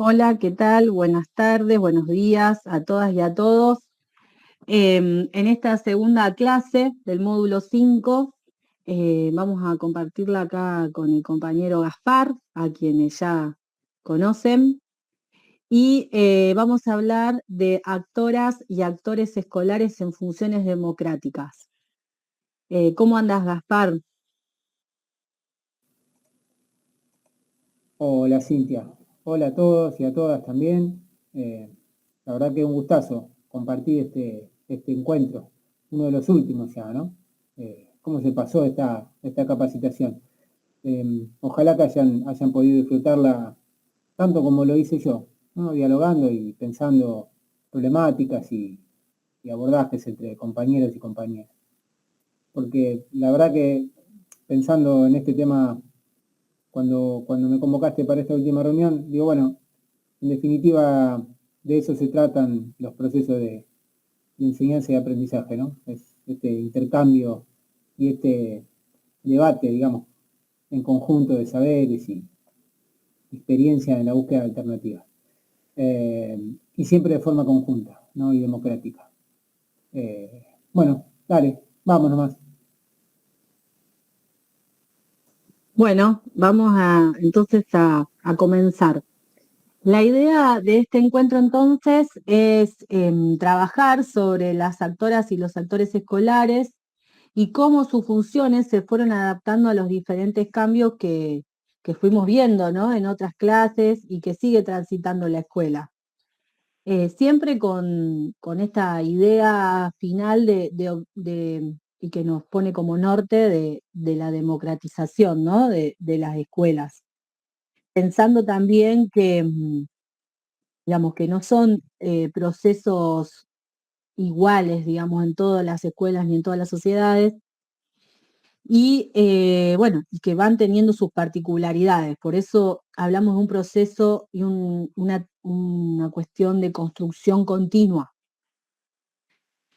Hola, ¿qué tal? Buenas tardes, buenos días a todas y a todos. En esta segunda clase del módulo 5 vamos a compartirla acá con el compañero Gaspar, a quienes ya conocen, y vamos a hablar de actoras y actores escolares en funciones democráticas. ¿Cómo andas, Gaspar? Hola Cintia, hola a todos y a todas también. La verdad que un gustazo compartir este encuentro, uno de los últimos ya, ¿no? ¿Cómo se pasó esta capacitación? Ojalá que hayan podido disfrutarla tanto como lo hice yo, ¿no? Dialogando y pensando problemáticas y abordajes entre compañeros y compañeras. Porque la verdad que pensando en este tema cuando me convocaste para esta última reunión, digo, bueno, en definitiva de eso se tratan los procesos de enseñanza y aprendizaje, ¿no? Es este intercambio y este debate, digamos, en conjunto de saberes y experiencia en la búsqueda de alternativas. Y siempre de forma conjunta, ¿no? Y democrática. Bueno, dale, vamos nomás. Bueno, vamos entonces a comenzar. La idea de este encuentro entonces es trabajar sobre las actoras y los actores escolares y cómo sus funciones se fueron adaptando a los diferentes cambios que fuimos viendo, ¿no? En otras clases y que sigue transitando la escuela. Siempre con esta idea final y que nos pone como norte de la democratización, ¿no? De las escuelas. Pensando también que digamos, que no son procesos iguales, digamos, en todas las escuelas ni en todas las sociedades, y bueno, y que van teniendo sus particularidades. Por eso hablamos de un proceso y una cuestión de construcción continua.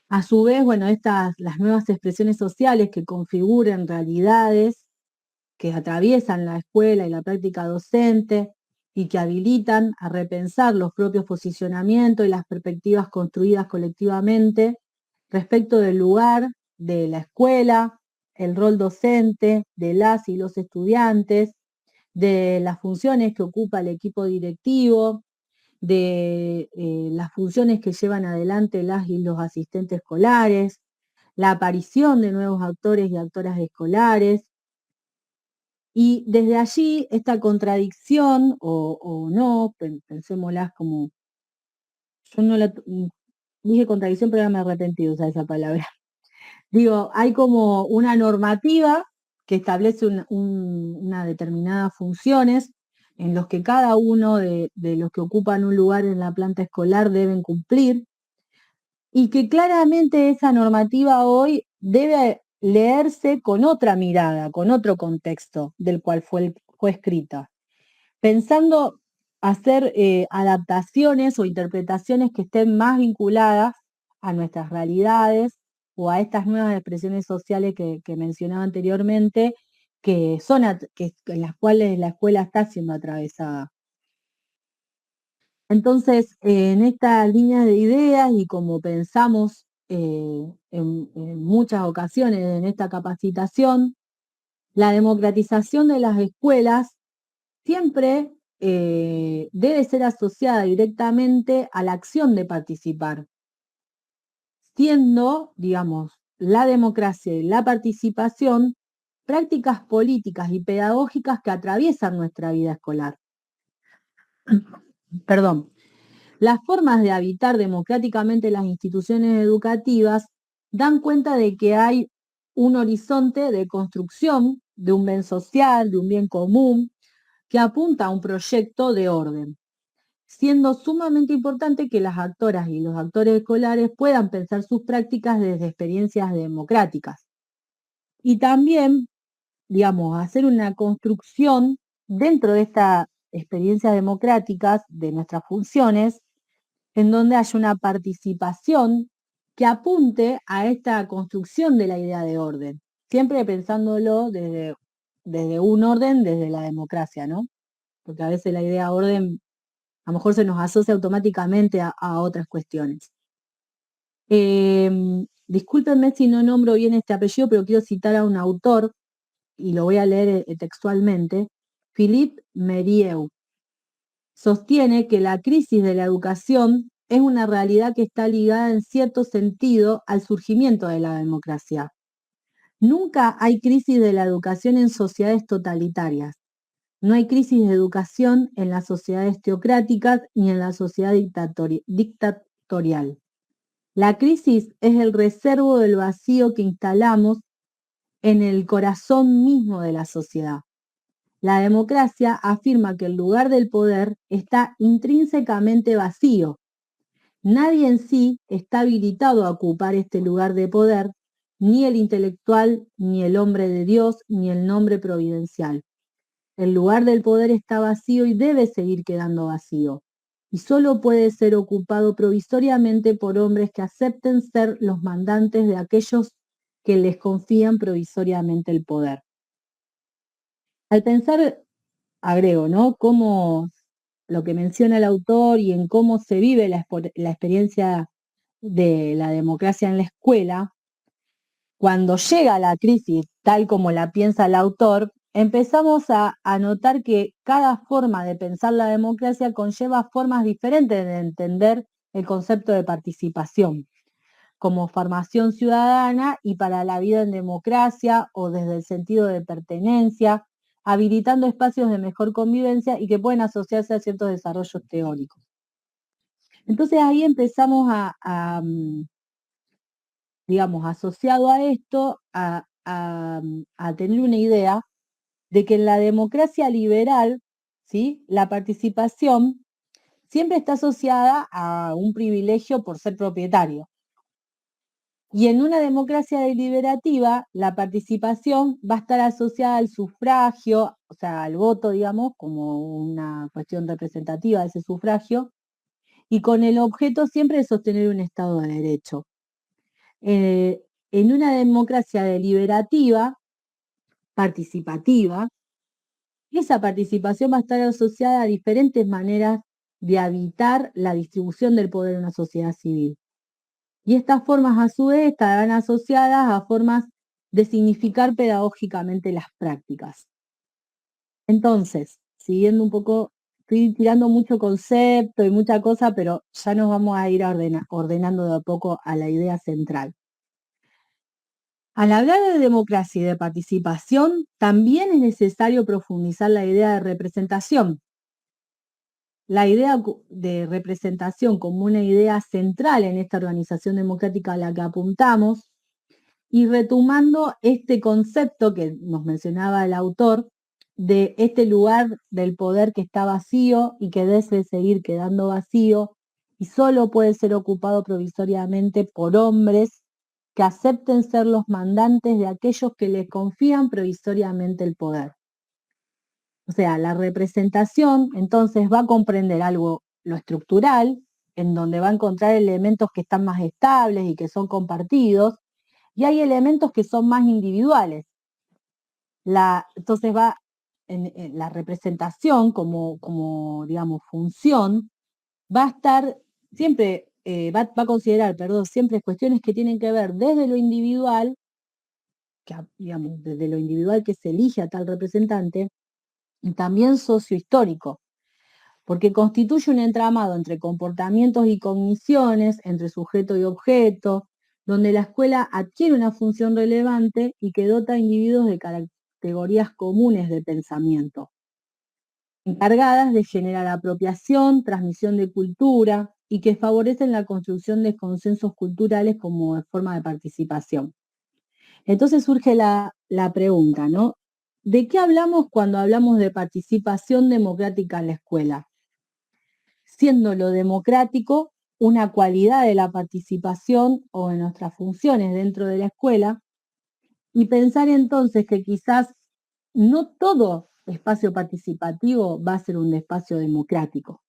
A su vez, bueno, las nuevas expresiones sociales que configuran realidades que atraviesan la escuela y la práctica docente y que habilitan a repensar los propios posicionamientos y las perspectivas construidas colectivamente respecto del lugar de la escuela, el rol docente, de las y los estudiantes, de las funciones que ocupa el equipo directivo, de las funciones que llevan adelante las y los asistentes escolares, la aparición de nuevos actores y actoras escolares, y desde allí, esta contradicción, o no, pensémoslas como, yo no dije contradicción, pero ahora me arrepentí de usar esa palabra. Digo, hay como una normativa que establece una determinadas funciones en los que cada uno de los que ocupan un lugar en la planta escolar deben cumplir, y que claramente esa normativa hoy debe leerse con otra mirada, con otro contexto del cual fue escrita, pensando hacer adaptaciones o interpretaciones que estén más vinculadas a nuestras realidades o a estas nuevas expresiones sociales que mencionaba anteriormente, en las cuales la escuela está siendo atravesada. Entonces, en estas líneas de ideas y como pensamos en muchas ocasiones en esta capacitación, la democratización de las escuelas siempre debe ser asociada directamente a la acción de participar, siendo, digamos, la democracia y la participación prácticas políticas y pedagógicas que atraviesan nuestra vida escolar. Perdón. Las formas de habitar democráticamente las instituciones educativas dan cuenta de que hay un horizonte de construcción de un bien social, de un bien común, que apunta a un proyecto de orden, siendo sumamente importante que las actoras y los actores escolares puedan pensar sus prácticas desde experiencias democráticas. Y también, digamos, hacer una construcción dentro de estas experiencias democráticas de nuestras funciones, en donde haya una participación que apunte a esta construcción de la idea de orden, siempre pensándolo desde un orden, desde la democracia, ¿no? Porque a veces la idea orden A lo mejor se nos asocia automáticamente a otras cuestiones. Discúlpenme si no nombro bien este apellido, pero quiero citar a un autor, y lo voy a leer textualmente, Philippe Merieux. Sostiene que la crisis de la educación es una realidad que está ligada en cierto sentido al surgimiento de la democracia. Nunca hay crisis de la educación en sociedades totalitarias. No hay crisis de educación en las sociedades teocráticas ni en la sociedad dictatorial. La crisis es el reservo del vacío que instalamos en el corazón mismo de la sociedad. La democracia afirma que el lugar del poder está intrínsecamente vacío. Nadie en sí está habilitado a ocupar este lugar de poder, ni el intelectual, ni el hombre de Dios, ni el nombre providencial. El lugar del poder está vacío y debe seguir quedando vacío, y solo puede ser ocupado provisoriamente por hombres que acepten ser los mandantes de aquellos que les confían provisoriamente el poder. Al pensar, agrego, ¿no?, cómo lo que menciona el autor y en cómo se vive la experiencia de la democracia en la escuela, cuando llega la crisis, tal como la piensa el autor, empezamos a notar que cada forma de pensar la democracia conlleva formas diferentes de entender el concepto de participación, como formación ciudadana y para la vida en democracia o desde el sentido de pertenencia, habilitando espacios de mejor convivencia y que pueden asociarse a ciertos desarrollos teóricos. Entonces ahí empezamos digamos, asociado a esto, a tener una idea de que en la democracia liberal, ¿sí?, la participación siempre está asociada a un privilegio por ser propietario. Y en una democracia deliberativa, la participación va a estar asociada al sufragio, o sea, al voto, digamos, como una cuestión representativa de ese sufragio, y con el objeto siempre de sostener un Estado de Derecho. En una democracia deliberativa, participativa, esa participación va a estar asociada a diferentes maneras de habitar la distribución del poder en una sociedad civil. Y estas formas, a su vez, estarán asociadas a formas de significar pedagógicamente las prácticas. Entonces, siguiendo un poco, estoy tirando mucho concepto y mucha cosa, pero ya nos vamos a ir ordenando de a poco a la idea central. Al hablar de democracia y de participación, también es necesario profundizar la idea de representación. La idea de representación como una idea central en esta organización democrática a la que apuntamos, y retomando este concepto que nos mencionaba el autor, de este lugar del poder que está vacío y que debe seguir quedando vacío y solo puede ser ocupado provisoriamente por hombres que acepten ser los mandantes de aquellos que les confían provisoriamente el poder. O sea, la representación entonces va a comprender algo, lo estructural, en donde va a encontrar elementos que están más estables y que son compartidos, y hay elementos que son más individuales. Entonces va en la representación como, digamos, función, va a estar siempre, va a considerar, perdón, siempre cuestiones que tienen que ver desde lo individual, digamos, desde lo individual que se elige a tal representante, y también sociohistórico, porque constituye un entramado entre comportamientos y cogniciones, entre sujeto y objeto, donde la escuela adquiere una función relevante y que dota a individuos de categorías comunes de pensamiento, encargadas de generar apropiación, transmisión de cultura y que favorecen la construcción de consensos culturales como forma de participación. Entonces surge la pregunta, ¿no? ¿De qué hablamos cuando hablamos de participación democrática en la escuela? Siendo lo democrático una cualidad de la participación o de nuestras funciones dentro de la escuela, y pensar entonces que quizás no todo espacio participativo va a ser un espacio democrático.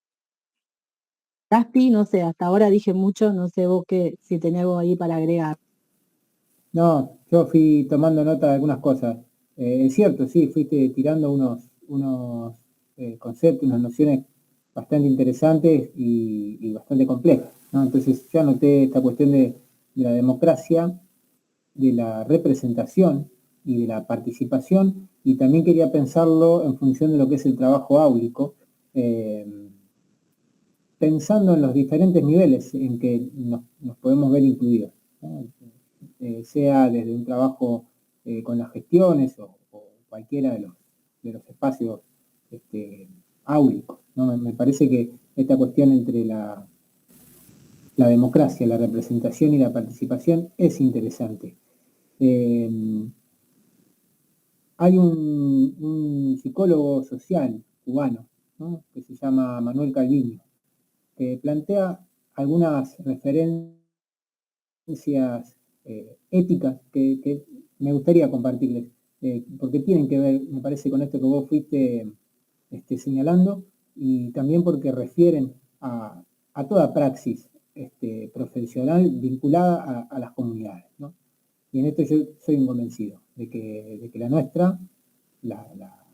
Gaspi, no sé, hasta ahora dije mucho, no sé vos si tenés algo ahí para agregar. No, yo fui tomando nota de algunas cosas. Es cierto, sí, fuiste tirando unos conceptos, unas nociones bastante interesantes y bastante complejas, ¿no? Entonces yo anoté esta cuestión de la democracia, de la representación y de la participación, y también quería pensarlo en función de lo que es el trabajo áulico, pensando en los diferentes niveles en que nos podemos ver incluidos, ¿no? Sea desde un trabajo con las gestiones o cualquiera de los espacios áulicos, ¿no? Me parece que esta cuestión entre la democracia, la representación y la participación es interesante. Hay un psicólogo social cubano, ¿no?, que se llama Manuel Calviño, que plantea algunas referencias éticas que me gustaría compartirles, porque tienen que ver, me parece, con esto que vos fuiste señalando, y también porque refieren a toda praxis profesional vinculada a las comunidades, ¿no? Y en esto yo soy un convencido de que la nuestra, la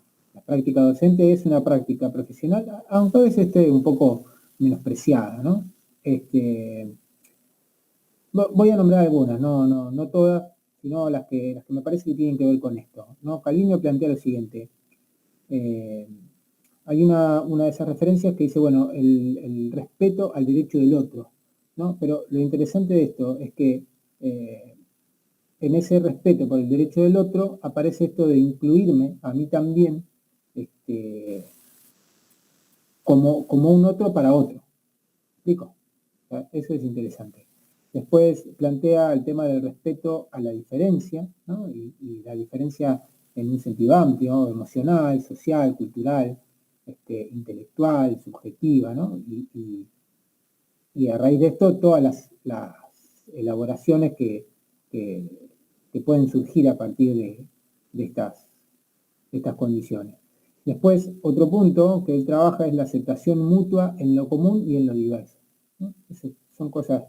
práctica docente, es una práctica profesional, aunque a veces esté un poco menospreciada, ¿no? Voy a nombrar algunas, no todas, sino las que me parece que tienen que ver con esto, ¿no? Calviño plantea lo siguiente. Hay una de esas referencias que dice, bueno, el respeto al derecho del otro, ¿no? Pero lo interesante de esto es que en ese respeto por el derecho del otro aparece esto de incluirme a mí también como un otro para otro. ¿Explico? O sea, eso es interesante. Después plantea el tema del respeto a la diferencia, ¿no? Y la diferencia en un sentido amplio, emocional, social, cultural, intelectual, subjetiva, ¿no? Y a raíz de esto, todas las elaboraciones que pueden surgir a partir de estas condiciones. Después, otro punto que él trabaja es la aceptación mutua en lo común y en lo diverso, ¿no? Son cosas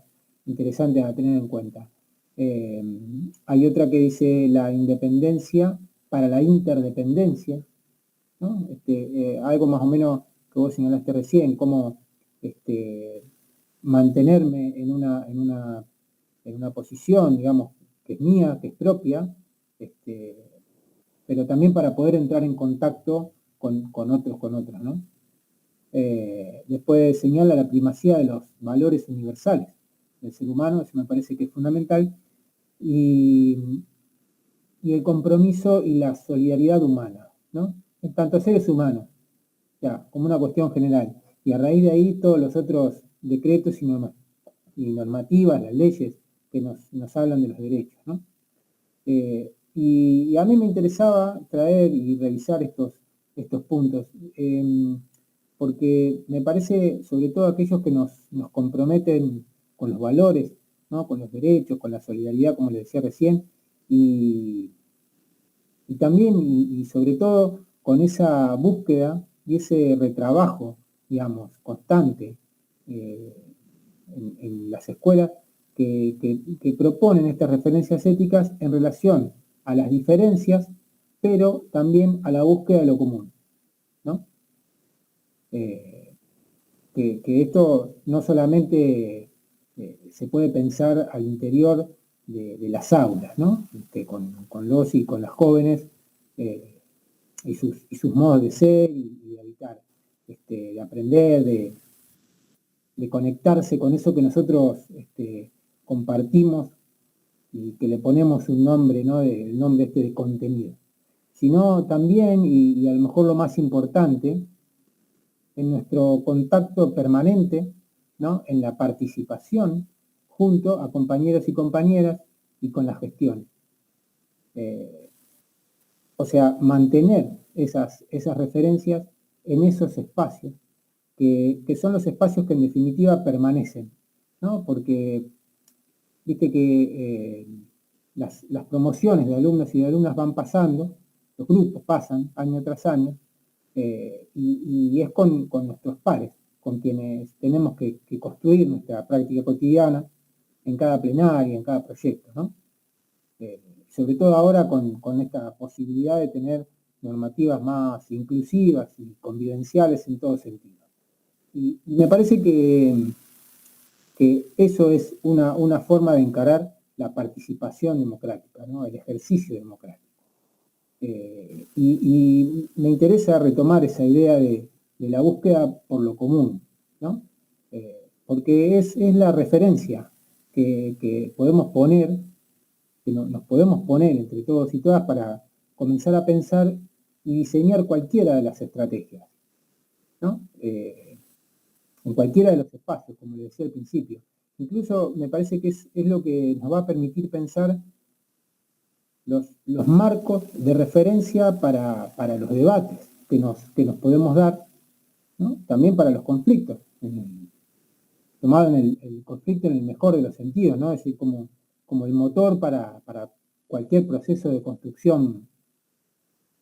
interesantes a tener en cuenta. Hay otra que dice la independencia para la interdependencia, ¿no? Algo más o menos que vos señalaste recién, cómo mantenerme en una posición, digamos, que es mía, que es propia, pero también para poder entrar en contacto con otros, ¿no? Después señala la primacía de los valores universales del ser humano, eso me parece que es fundamental, y el compromiso y la solidaridad humana, ¿no? En tanto seres humanos, ya, como una cuestión general, y a raíz de ahí todos los otros decretos y normativas, las leyes que nos hablan de los derechos, ¿no? Y a mí me interesaba traer y revisar estos puntos, porque me parece, sobre todo aquellos que nos comprometen con los valores, ¿no?, con los derechos, con la solidaridad, como les decía recién, y también, y sobre todo, con esa búsqueda y ese retrabajo, digamos, constante en las escuelas que proponen estas referencias éticas en relación a las diferencias, pero también a la búsqueda de lo común, ¿no? Que esto no solamente se puede pensar al interior de las aulas, ¿no? Con los y con las jóvenes y sus modos de ser y de habitar, de aprender, de conectarse con eso que nosotros compartimos y que le ponemos un nombre, ¿no?, el nombre de contenido. Sino también, y a lo mejor lo más importante, en nuestro contacto permanente, ¿no?, en la participación junto a compañeros y compañeras y con la gestión. O sea, mantener esas referencias en esos espacios, que son los espacios que en definitiva permanecen, ¿no? Porque viste que las promociones de alumnos y de alumnas van pasando, los grupos pasan año tras año, y es con nuestros pares, con quienes tenemos que construir nuestra práctica cotidiana en cada plenaria, en cada proyecto, ¿no? Sobre todo ahora con esta posibilidad de tener normativas más inclusivas y convivenciales en todo sentido. Y me parece que eso es una forma de encarar la participación democrática, ¿no? El ejercicio democrático. Y me interesa retomar esa idea de la búsqueda por lo común, ¿no? Porque es la referencia que podemos poner, que nos podemos poner entre todos y todas para comenzar a pensar y diseñar cualquiera de las estrategias, ¿no? En cualquiera de los espacios, como le decía al principio. Incluso me parece que es lo que nos va a permitir pensar los marcos de referencia para los debates que nos podemos dar, ¿no? También para los conflictos, tomado en el conflicto en el mejor de los sentidos, ¿no? Es decir, como el motor para cualquier proceso de construcción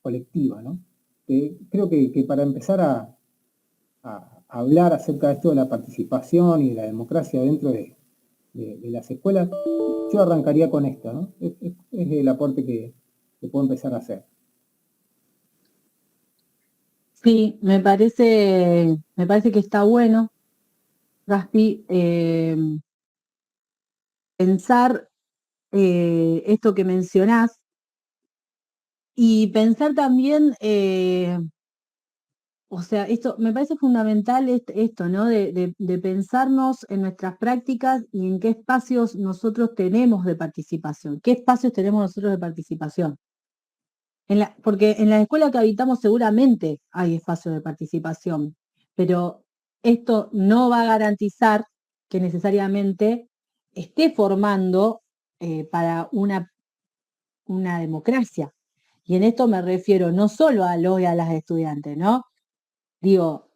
colectiva, ¿no? Creo que para empezar a hablar acerca de esto de la participación y de la democracia dentro de las escuelas, yo arrancaría con esto, ¿no? Es el aporte que puedo empezar a hacer. Sí, me parece que está bueno, Gaspi, pensar esto que mencionás y pensar también, o sea, esto me parece fundamental esto, ¿no? De pensarnos en nuestras prácticas y en qué espacios nosotros tenemos de participación, qué espacios tenemos nosotros de participación. Porque en la escuela que habitamos seguramente hay espacios de participación, pero esto no va a garantizar que necesariamente esté formando para una democracia. Y en esto me refiero no solo a los y a las estudiantes, ¿no? Digo,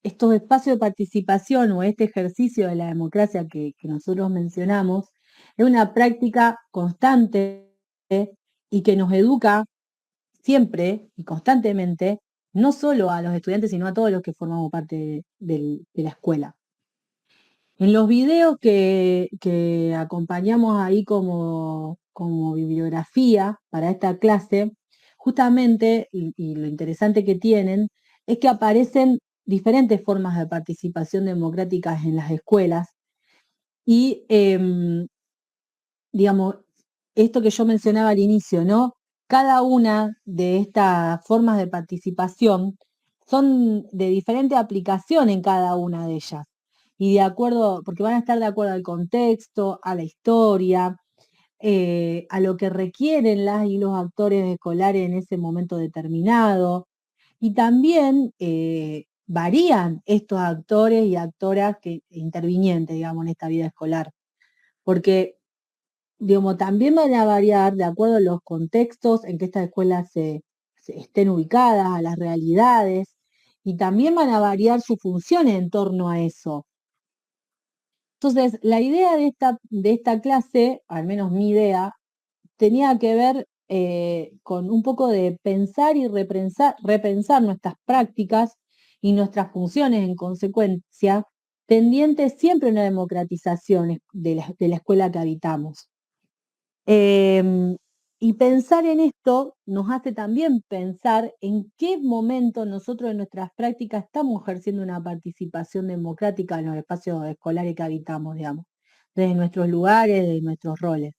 estos espacios de participación o este ejercicio de la democracia que nosotros mencionamos es una práctica constante y que nos educa siempre y constantemente, no solo a los estudiantes, sino a todos los que formamos parte de la escuela. En los videos que acompañamos ahí como bibliografía para esta clase, justamente, y lo interesante que tienen, es que aparecen diferentes formas de participación democráticas en las escuelas y, digamos, esto que yo mencionaba al inicio, ¿no? Cada una de estas formas de participación son de diferente aplicación en cada una de ellas. Y de acuerdo, porque van a estar de acuerdo al contexto, a la historia, a lo que requieren las y los actores escolares en ese momento determinado. Y también varían estos actores y actoras intervinientes, digamos, en esta vida escolar. Porque digamos, también van a variar de acuerdo a los contextos en que estas escuelas se estén ubicadas, a las realidades, y también van a variar sus funciones en torno a eso. Entonces, la idea de esta clase, al menos mi idea, tenía que ver con un poco de pensar y repensar nuestras prácticas y nuestras funciones en consecuencia, tendientes siempre a una democratización de la escuela que habitamos. Y pensar en esto nos hace también pensar en qué momento nosotros en nuestras prácticas estamos ejerciendo una participación democrática en los espacios escolares que habitamos, digamos, desde nuestros lugares, desde nuestros roles.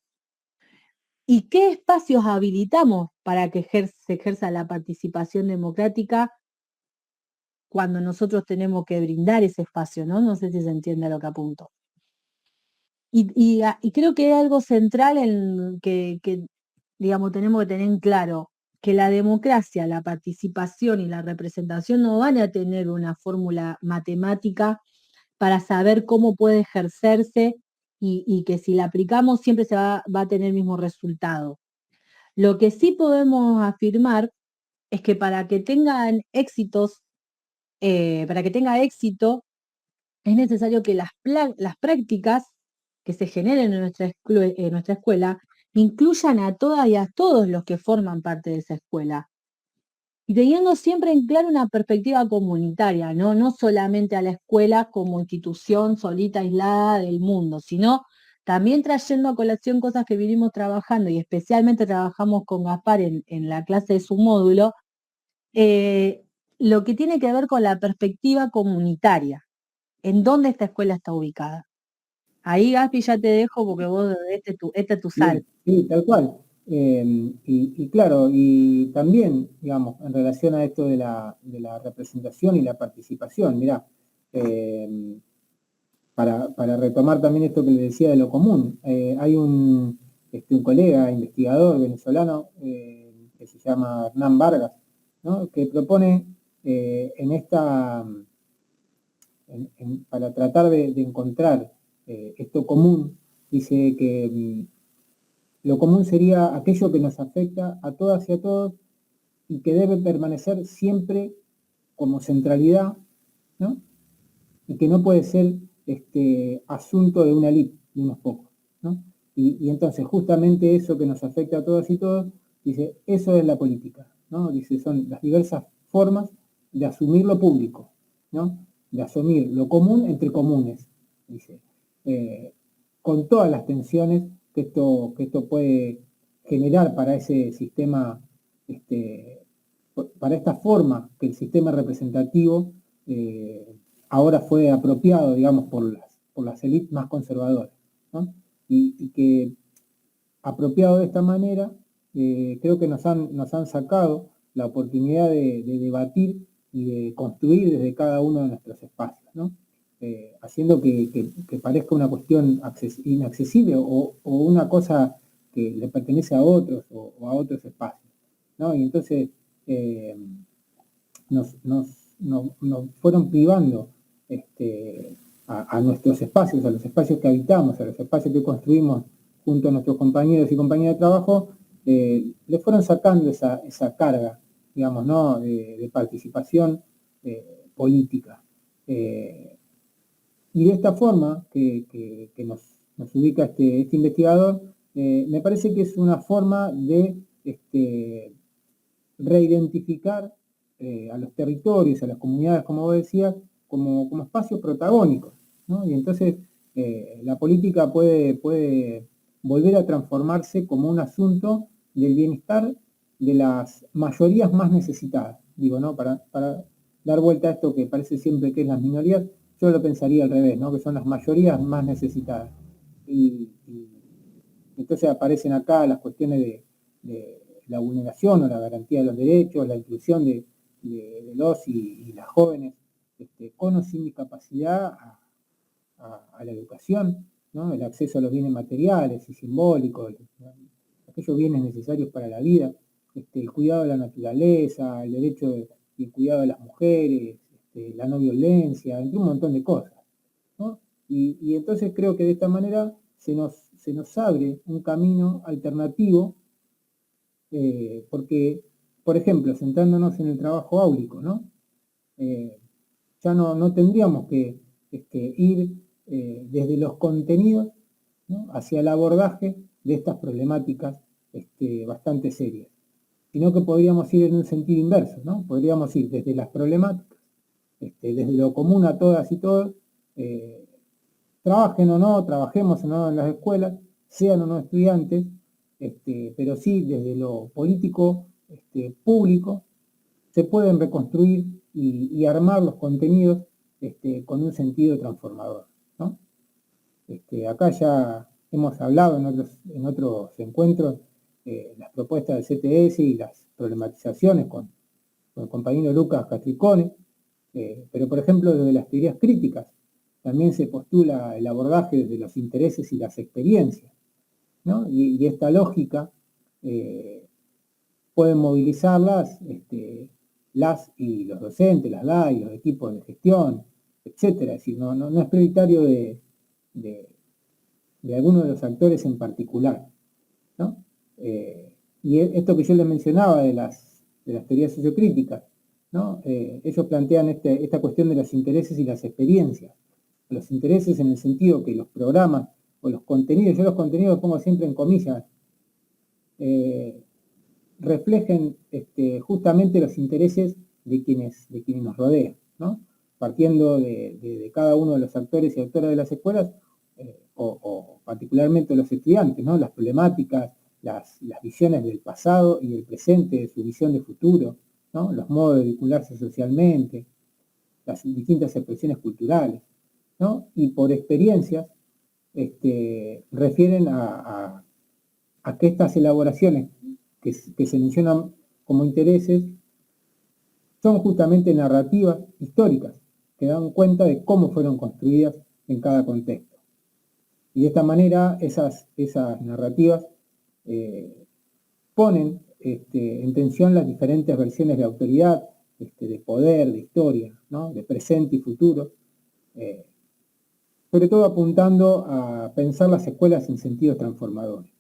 ¿Y qué espacios habilitamos para que se ejerza la participación democrática cuando nosotros tenemos que brindar ese espacio, ¿no? No sé si se entiende a lo que apunto. Y creo que hay algo central en que, digamos, tenemos que tener en claro que la democracia, la participación y la representación no van a tener una fórmula matemática para saber cómo puede ejercerse y que si la aplicamos siempre va a tener el mismo resultado. Lo que sí podemos afirmar es que para que tengan éxitos, para que tenga éxito, es necesario que las prácticas que se generen en nuestra escuela incluyan a todas y a todos los que forman parte de esa escuela. Y teniendo siempre en claro una perspectiva comunitaria, ¿no? No solamente a la escuela como institución solita, aislada del mundo, sino también trayendo a colación cosas que vinimos trabajando y especialmente trabajamos con Gaspar en la clase de su módulo, lo que tiene que ver con la perspectiva comunitaria, en dónde esta escuela está ubicada. Ahí, Gaspi, ya te dejo porque vos, este es tu sal. Sí, tal cual. Y claro, y también, digamos, en relación a esto de la representación y la participación, mirá, para retomar también esto que le decía de lo común, hay un colega investigador venezolano que se llama Hernán Vargas, ¿no? Que propone en esta, para tratar de encontrar esto común, dice que lo común sería aquello que nos afecta a todas y a todos y que debe permanecer siempre como centralidad, ¿no? Y que no puede ser asunto de una elite, de unos pocos, ¿no? Y entonces justamente eso que nos afecta a todas y todos, dice, eso es la política, ¿no? Dice, son las diversas formas de asumir lo público, ¿no? De asumir lo común entre comunes, dice, con todas las tensiones que esto puede generar para ese sistema, para esta forma que el sistema representativo ahora fue apropiado, digamos, por las élites más conservadoras, ¿no? Y que apropiado de esta manera, creo que nos han sacado la oportunidad de debatir y de construir desde cada uno de nuestros espacios, ¿no? Haciendo que parezca una cuestión inaccesible o una cosa que le pertenece a otros o a otros espacios, ¿no? Y entonces nos fueron privando a nuestros espacios, a los espacios que habitamos, a los espacios que construimos junto a nuestros compañeros y compañeras de trabajo, le fueron sacando esa carga, digamos, ¿no? de participación política. Y de esta forma que nos ubica este investigador, me parece que es una forma de reidentificar a los territorios, a las comunidades, como vos decías, como espacios protagónicos, ¿no? Y entonces la política puede volver a transformarse como un asunto del bienestar de las mayorías más necesitadas. Digo, ¿no? Para dar vuelta a esto que parece siempre que es las minorías, yo lo pensaría al revés, ¿no? Que son las mayorías más necesitadas. Y entonces aparecen acá las cuestiones de la vulneración o la garantía de los derechos, la inclusión de los y las jóvenes con o sin discapacidad a la educación, ¿no? El acceso a los bienes materiales y simbólicos, aquellos bienes necesarios para la vida, el cuidado de la naturaleza, el derecho y el cuidado de las mujeres, la no violencia, entre un montón de cosas, ¿no? Y entonces creo que de esta manera se nos abre un camino alternativo, porque, por ejemplo, sentándonos en el trabajo áulico, ¿no? Ya no tendríamos que ir desde los contenidos, ¿no? hacia el abordaje de estas problemáticas bastante serias, sino que podríamos ir en un sentido inverso, ¿no? Podríamos ir desde las problemáticas, desde lo común a todas y todos, trabajen o no, trabajemos o no en las escuelas, sean o no estudiantes, pero sí desde lo político público, se pueden reconstruir y armar los contenidos con un sentido transformador, ¿no? Acá ya hemos hablado en otros encuentros las propuestas del CTS y las problematizaciones con el compañero Lucas Castricone, pero por ejemplo desde las teorías críticas también se postula el abordaje desde los intereses y las experiencias, ¿no? Y esta lógica pueden movilizarlas las y los docentes, las y los equipos de gestión, etcétera. Es decir, no es prioritario de alguno de los actores en particular, ¿no? Y esto que yo les mencionaba de las teorías sociocríticas, ¿no? Ellos plantean esta cuestión de los intereses y las experiencias. Los intereses en el sentido que los programas o los contenidos, yo los contenidos los pongo siempre en comillas, reflejen justamente los intereses de quienes nos rodean, ¿no? Partiendo de cada uno de los actores y actoras de las escuelas, o particularmente los estudiantes, ¿no? Las problemáticas, las visiones del pasado y del presente, su visión de futuro, ¿no? Los modos de vincularse socialmente, las distintas expresiones culturales, ¿no? Y por experiencias refieren a que estas elaboraciones que se mencionan como intereses son justamente narrativas históricas que dan cuenta de cómo fueron construidas en cada contexto. Y de esta manera esas narrativas ponen en tensión las diferentes versiones de autoridad, de poder, de historia, ¿no? De presente y futuro, sobre todo apuntando a pensar las escuelas en sentidos transformadores.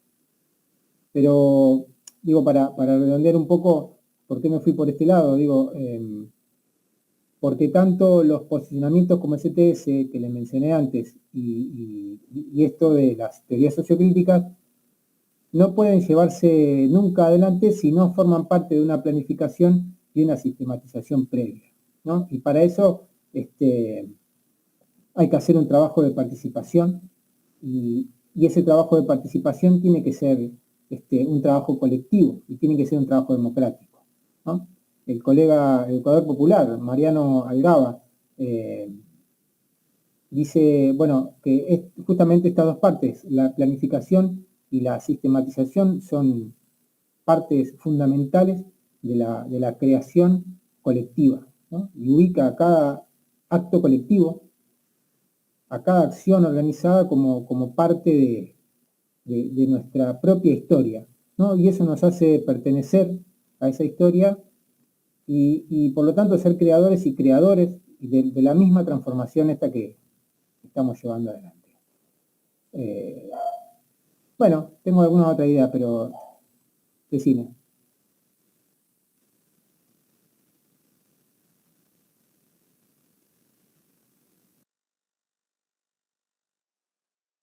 Pero, digo, para redondear un poco, ¿por qué me fui por este lado? Digo, porque tanto los posicionamientos como STS que les mencioné antes y esto de las teorías sociocríticas no pueden llevarse nunca adelante si no forman parte de una planificación y una sistematización previa, ¿no? Y para eso hay que hacer un trabajo de participación y ese trabajo de participación tiene que ser un trabajo colectivo y tiene que ser un trabajo democrático, ¿no? El colega educador popular, Mariano Algaba, dice, bueno, que es justamente estas dos partes, la planificación y la sistematización, son partes fundamentales de la creación colectiva, ¿no? Y ubica a cada acto colectivo, a cada acción organizada como parte de nuestra propia historia, ¿no? Y eso nos hace pertenecer a esa historia y por lo tanto ser creadores y creadores de la misma transformación esta que estamos llevando adelante. Bueno, tengo alguna otra idea, pero decime.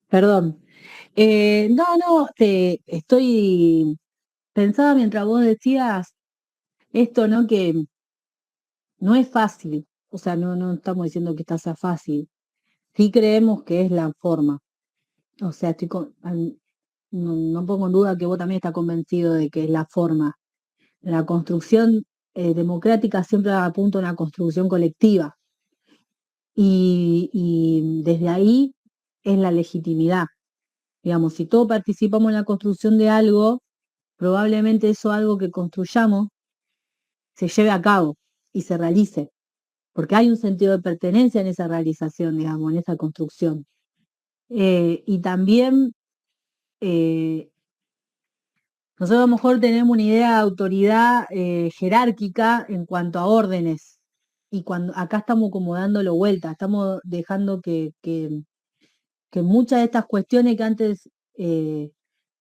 Perdón. No, pensaba mientras vos decías esto, ¿no? Que no es fácil, o sea, no estamos diciendo que esta sea fácil, sí creemos que es la forma, o sea, no pongo en duda que vos también estás convencido de que es la forma. La construcción democrática siempre apunta a una construcción colectiva y desde ahí es la legitimidad. Digamos, si todos participamos en la construcción de algo, probablemente eso algo que construyamos se lleve a cabo y se realice, porque hay un sentido de pertenencia en esa realización, digamos, en esa construcción. Y también nosotros a lo mejor tenemos una idea de autoridad jerárquica en cuanto a órdenes, y cuando acá estamos como dándolo vuelta, estamos dejando que muchas de estas cuestiones que antes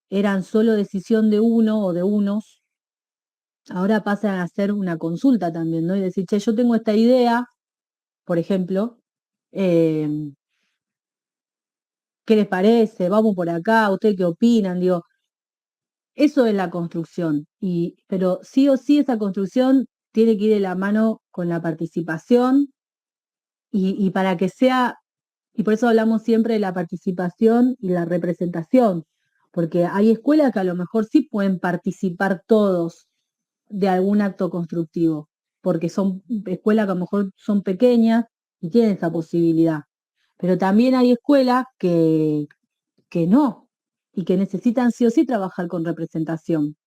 eran solo decisión de uno o de unos, ahora pasan a ser una consulta también, ¿no? Y decir, che, yo tengo esta idea, por ejemplo, eh, ¿qué les parece? Vamos por acá, ¿ustedes qué opinan? Digo, eso es la construcción, pero sí o sí esa construcción tiene que ir de la mano con la participación y para que sea, y por eso hablamos siempre de la participación y la representación, porque hay escuelas que a lo mejor sí pueden participar todos de algún acto constructivo, porque son escuelas que a lo mejor son pequeñas y tienen esa posibilidad. Pero también hay escuelas que no, y que necesitan sí o sí trabajar con representación.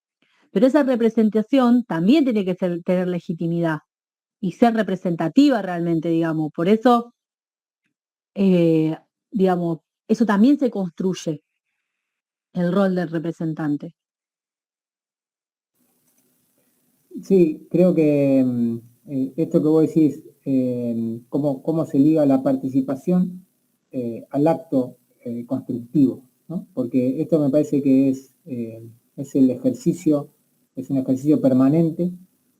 Pero esa representación también tiene que tener legitimidad y ser representativa realmente, digamos. Por eso, eh, digamos, eso también se construye, el rol del representante. Sí, creo que esto que vos decís, cómo se liga la participación al acto constructivo, ¿no? Porque esto me parece que es el ejercicio, es un ejercicio permanente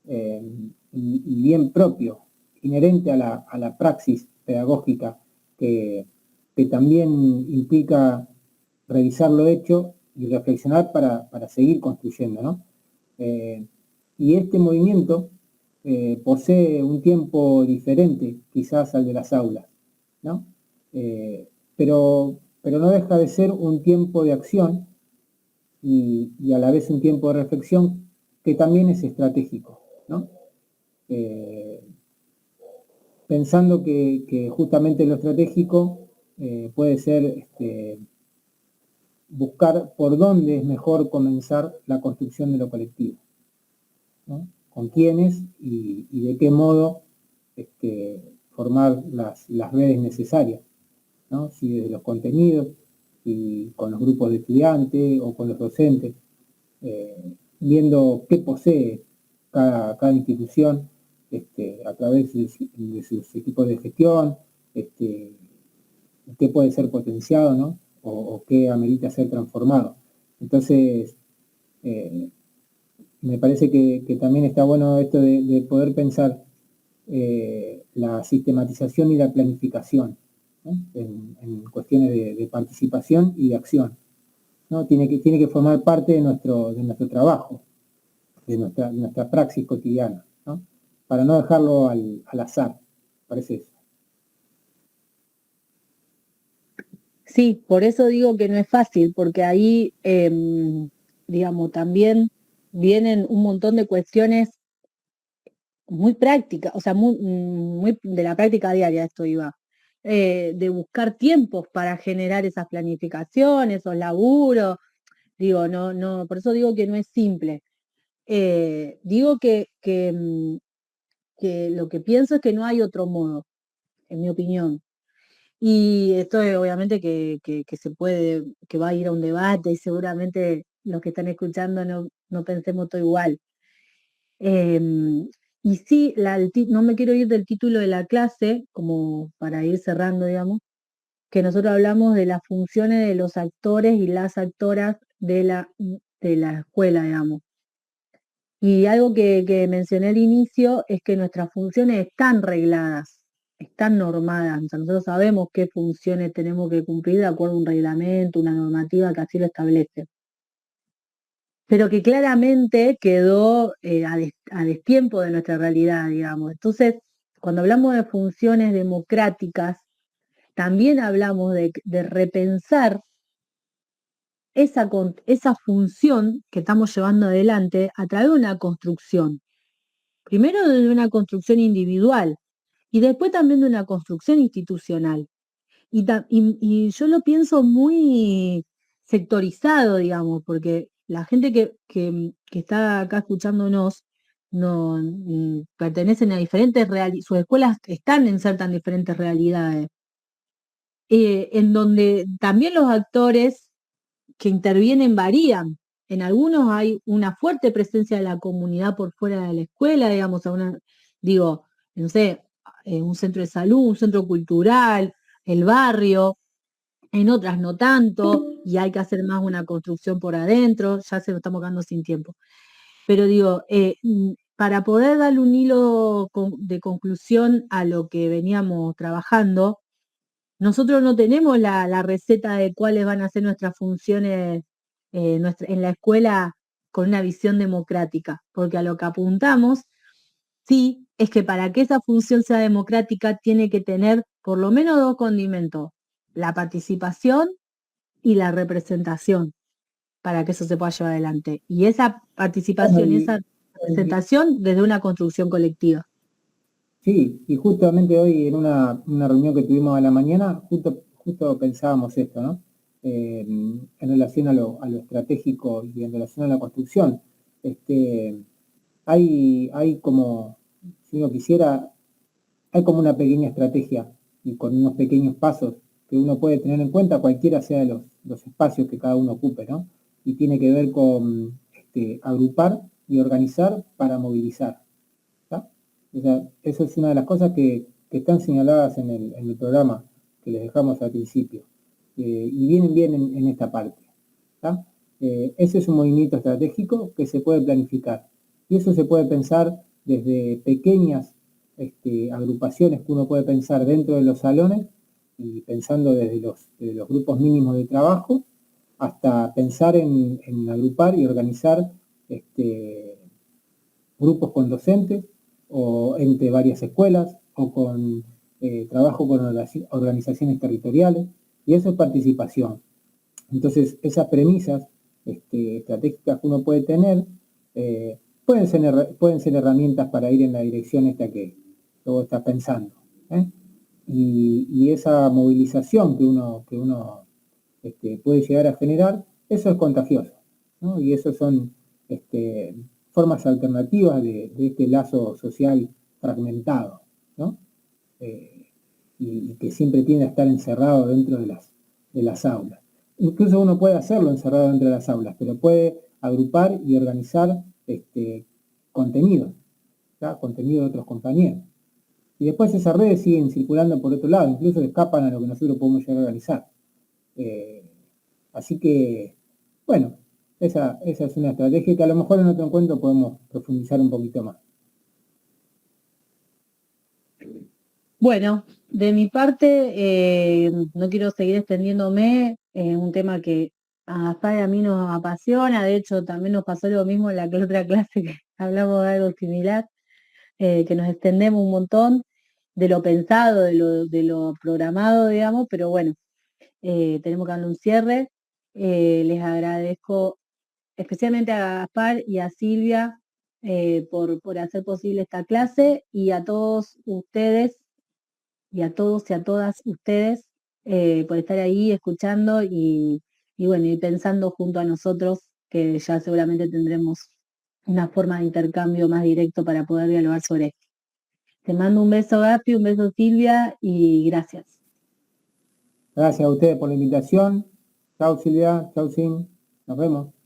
eh, y bien propio, inherente a la praxis pedagógica, que también implica revisar lo hecho y reflexionar para seguir construyendo, ¿no? Y este movimiento posee un tiempo diferente quizás al de las aulas, ¿no? Pero no deja de ser un tiempo de acción y a la vez un tiempo de reflexión que también es estratégico, ¿no? pensando que justamente lo estratégico puede ser buscar por dónde es mejor comenzar la construcción de lo colectivo, ¿no? Con quiénes y de qué modo formar las redes necesarias, ¿no? Si desde los contenidos, y con los grupos de estudiantes o con los docentes, viendo qué posee cada institución a través de sus equipos de gestión, qué puede ser potenciado, ¿no? O qué amerita ser transformado. Entonces, me parece que también está bueno esto de poder pensar la sistematización y la planificación, ¿no? En cuestiones de participación y de acción, ¿no? Tiene que formar parte de nuestro trabajo, de nuestra praxis cotidiana, ¿no? Para no dejarlo al azar, parece eso. Sí, por eso digo que no es fácil, porque ahí, digamos, también vienen un montón de cuestiones muy prácticas, o sea, muy de la práctica diaria esto iba, de buscar tiempos para generar esas planificaciones, esos laburos, digo, no, por eso digo que no es simple. Digo que lo que pienso es que no hay otro modo, en mi opinión. Y esto es obviamente que se puede, que va a ir a un debate y seguramente los que están escuchando no pensemos todo igual. Y sí, no me quiero ir del título de la clase, como para ir cerrando, digamos, que nosotros hablamos de las funciones de los actores y las actoras de la escuela, digamos. Y algo que mencioné al inicio es que nuestras funciones están regladas, están normadas. O sea, nosotros sabemos qué funciones tenemos que cumplir de acuerdo a un reglamento, una normativa que así lo establece. Pero que claramente quedó a destiempo de nuestra realidad, digamos. Entonces, cuando hablamos de funciones democráticas, también hablamos de repensar esa función que estamos llevando adelante a través de una construcción. Primero de una construcción individual y después también de una construcción institucional. Y yo lo pienso muy sectorizado, digamos, porque la gente que está acá escuchándonos pertenecen a diferentes realidades, sus escuelas están insertan diferentes realidades, en donde también los actores que intervienen varían. En algunos hay una fuerte presencia de la comunidad por fuera de la escuela, digamos, digo, no sé, un centro de salud, un centro cultural, el barrio, en otras no tanto, y hay que hacer más una construcción por adentro, ya se lo estamos quedando sin tiempo. Pero digo, para poder darle un hilo de conclusión a lo que veníamos trabajando, nosotros no tenemos la receta de cuáles van a ser nuestras funciones en la escuela con una visión democrática, porque a lo que apuntamos, sí, es que para que esa función sea democrática tiene que tener por lo menos dos condimentos, la participación y la representación, para que eso se pueda llevar adelante. Y esa Bueno, participación y esa representación desde una construcción colectiva. sí, y justamente hoy en una reunión que tuvimos a la mañana, justo pensábamos esto, ¿no? En relación a lo estratégico y en relación a la construcción. Hay como, si uno quisiera, hay como una pequeña estrategia y con unos pequeños pasos que uno puede tener en cuenta, cualquiera sea los espacios que cada uno ocupe, ¿no? Y tiene que ver con agrupar y organizar para movilizar. O sea, eso es una de las cosas que están señaladas en el programa que les dejamos al principio. Y vienen bien en esta parte. Ese es un movimiento estratégico que se puede planificar. Y eso se puede pensar desde pequeñas agrupaciones que uno puede pensar dentro de los salones y pensando desde los grupos mínimos de trabajo hasta pensar en agrupar y organizar grupos con docentes o entre varias escuelas o con trabajo con organizaciones territoriales, y eso es participación. Entonces, esas premisas estratégicas que uno puede tener pueden ser herramientas para ir en la dirección esta que vos estás pensando. Y esa movilización que uno puede llegar a generar, eso es contagioso, ¿no? Y eso son formas alternativas de este lazo social fragmentado, ¿no? Y que siempre tiende a estar encerrado dentro de las aulas. Incluso uno puede hacerlo encerrado dentro de las aulas, pero puede agrupar y organizar contenido, ¿ya? Contenido de otros compañeros. Y después esas redes siguen circulando por otro lado, incluso escapan a lo que nosotros podemos llegar a organizar. Así que, bueno, esa es una estrategia que a lo mejor en otro encuentro podemos profundizar un poquito más. Bueno, de mi parte, no quiero seguir extendiéndome, un tema que a Gaspar y a mí nos apasiona, de hecho también nos pasó lo mismo en la otra clase que hablamos de algo similar, que nos extendemos un montón de lo pensado, de lo programado, digamos, pero bueno, tenemos que darle un cierre. Les agradezco especialmente a Gaspar y a Silvia por hacer posible esta clase y a todos ustedes y a todos y a todas ustedes por estar ahí escuchando y bueno, y pensando junto a nosotros que ya seguramente tendremos una forma de intercambio más directo para poder dialogar sobre esto. Te mando un beso, Gapi, un beso, Silvia, y gracias. Gracias a ustedes por la invitación. Chao, Silvia. Chao, Sin. Nos vemos.